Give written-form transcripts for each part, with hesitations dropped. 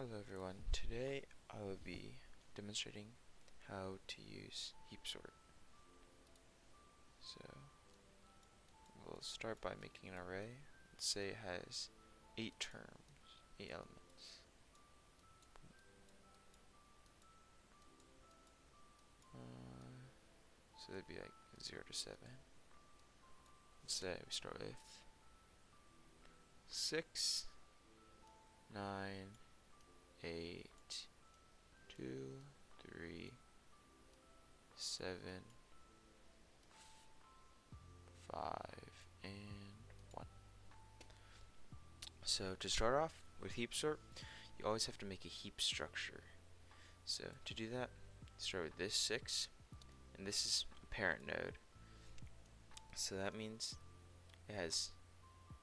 Hello everyone, today I will be demonstrating how to use heap sort. So we'll start by making an array. Let's say it has 8 terms, 8 elements. So that'd be like 0 to 7. Let's say we start with 6, 9, 8, 2, 3, 7, 5, and 1. So to start off with heap sort, you always have to make a heap structure. So to do that, start with this 6, and this is a parent node. So that means it has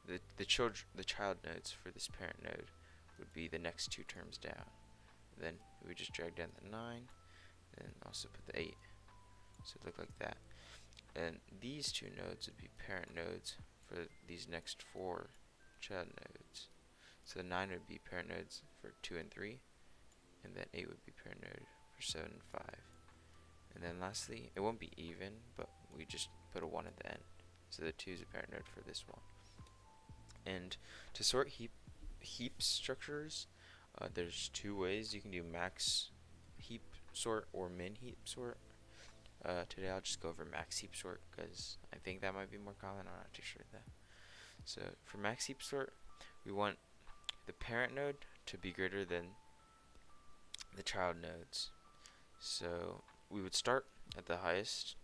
the child nodes for this parent node would be the next 2 terms down. Then we would just drag down the 9, and also put the 8. So it look like that. And these 2 nodes would be parent nodes for these next 4 child nodes. So the 9 would be parent nodes for 2 and 3, and then 8 would be parent node for 7 and 5. And then lastly, it won't be even, but we just put a 1 at the end. So the 2 is a parent node for this one. And to sort heap structures, there's 2 ways. You can do max heap sort or min heap sort. Today I'll just go over max heap sort because I think that might be more common. I'm not too sure of that. So for max heap sort, we want the parent node to be greater than the child nodes. So we would start at the highest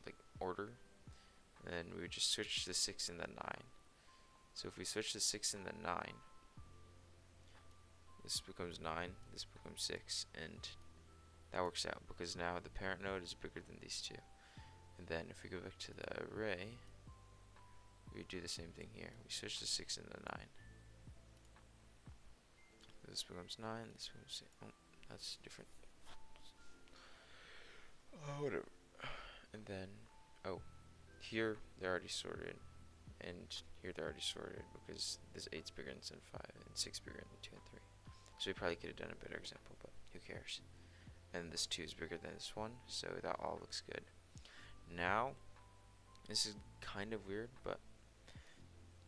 like order, and then we would just switch the 6 and the 9. So if we switch the 6 and the 9, this becomes 9, this becomes 6, and that works out because now the parent node is bigger than these 2. And then if we go back to the array, we do the same thing here. We switch the 6 and the 9. This becomes 9, this becomes 6. Oh, that's different. Whatever. And then, here they're already sorted, and here they're already sorted because this 8's bigger than 5 and 6 bigger than 2 and 3. So we probably could have done a better example, but who cares? And this 2 is bigger than this 1, so that all looks good. Now, this is kind of weird, but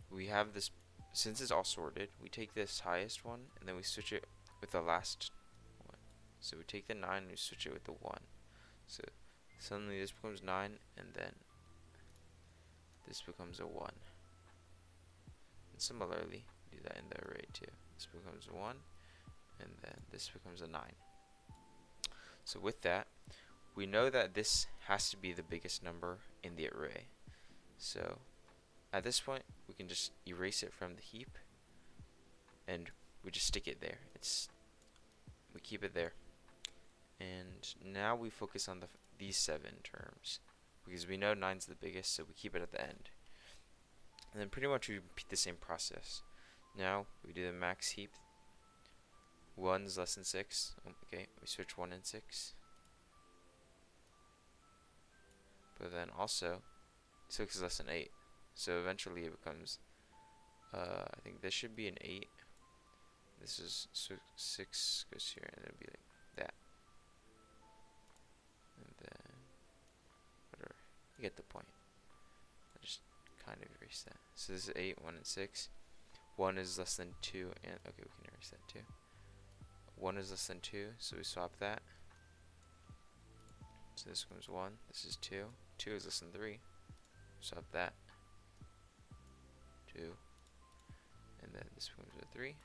we have this, since it's all sorted, we take this highest one and then we switch it with the last one. So we take the 9 and we switch it with the 1. So suddenly this becomes 9, and then this becomes a 1. And similarly, do that in the array too. This becomes 1, and then this becomes a 9. So with that, we know that this has to be the biggest number in the array. So at this point, we can just erase it from the heap, and we just stick it there. We keep it there. And now we focus on these 7 terms because we know 9's the biggest, so we keep it at the end. And then pretty much we repeat the same process. Now we do the max heap. 1 is less than 6. Okay, we switch 1 and 6. But then also 6 is less than 8. So eventually it becomes, I think this should be an 8. This is 6 goes here, and it'll be like that. And then, whatever. You get the point. I just kind of erase that. So this is 8, 1, and 6. 1 is less than 2, and okay, we can erase that too. 1 is less than 2, so we swap that. So this becomes 1, this is 2. 2 is less than 3. Swap that. 2. And then this becomes a 3.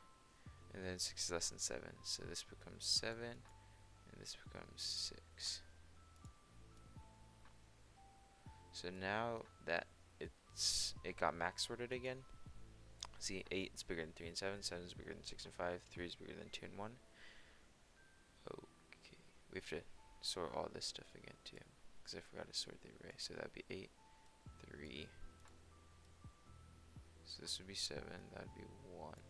And then 6 is less than 7. So this becomes 7. And this becomes 6. So now that it got max sorted again. See, 8 is bigger than 3 and 7. 7 is bigger than 6 and 5. 3 is bigger than 2 and 1. Okay. We have to sort all this stuff again too, because I forgot to sort the array. So that would be 8, 3. So this would be 7. That would be 1. That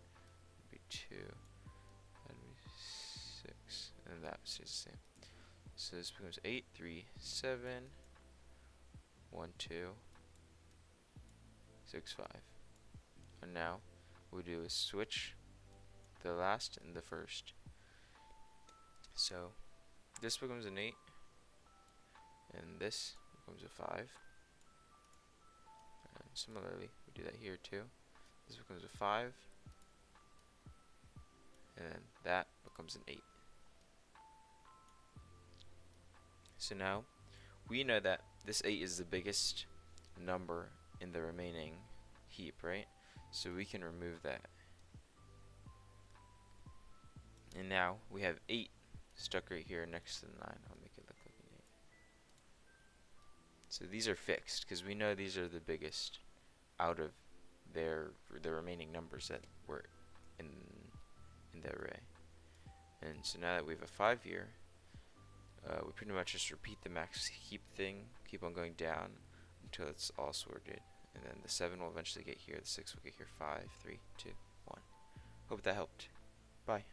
would be 2. That would be 6. And that stays the same. So this becomes 8, 3, 7, 1, 2, 6, 5. And now what we do is switch the last and the first. So this becomes an 8, and this becomes a 5. And similarly, we do that here too. This becomes a 5, and then that becomes an 8. So now we know that this 8 is the biggest number in the remaining heap, right? So we can remove that. And now we have 8 stuck right here next to the 9. I'll make it look like an 8. So these are fixed because we know these are the biggest out of the remaining numbers that were in the array. And so now that we have a 5 here, we pretty much just repeat the max heap thing, keep on going down until it's all sorted. And then the 7 will eventually get here, the 6 will get here, 5, 3, 2, 1. Hope that helped. Bye.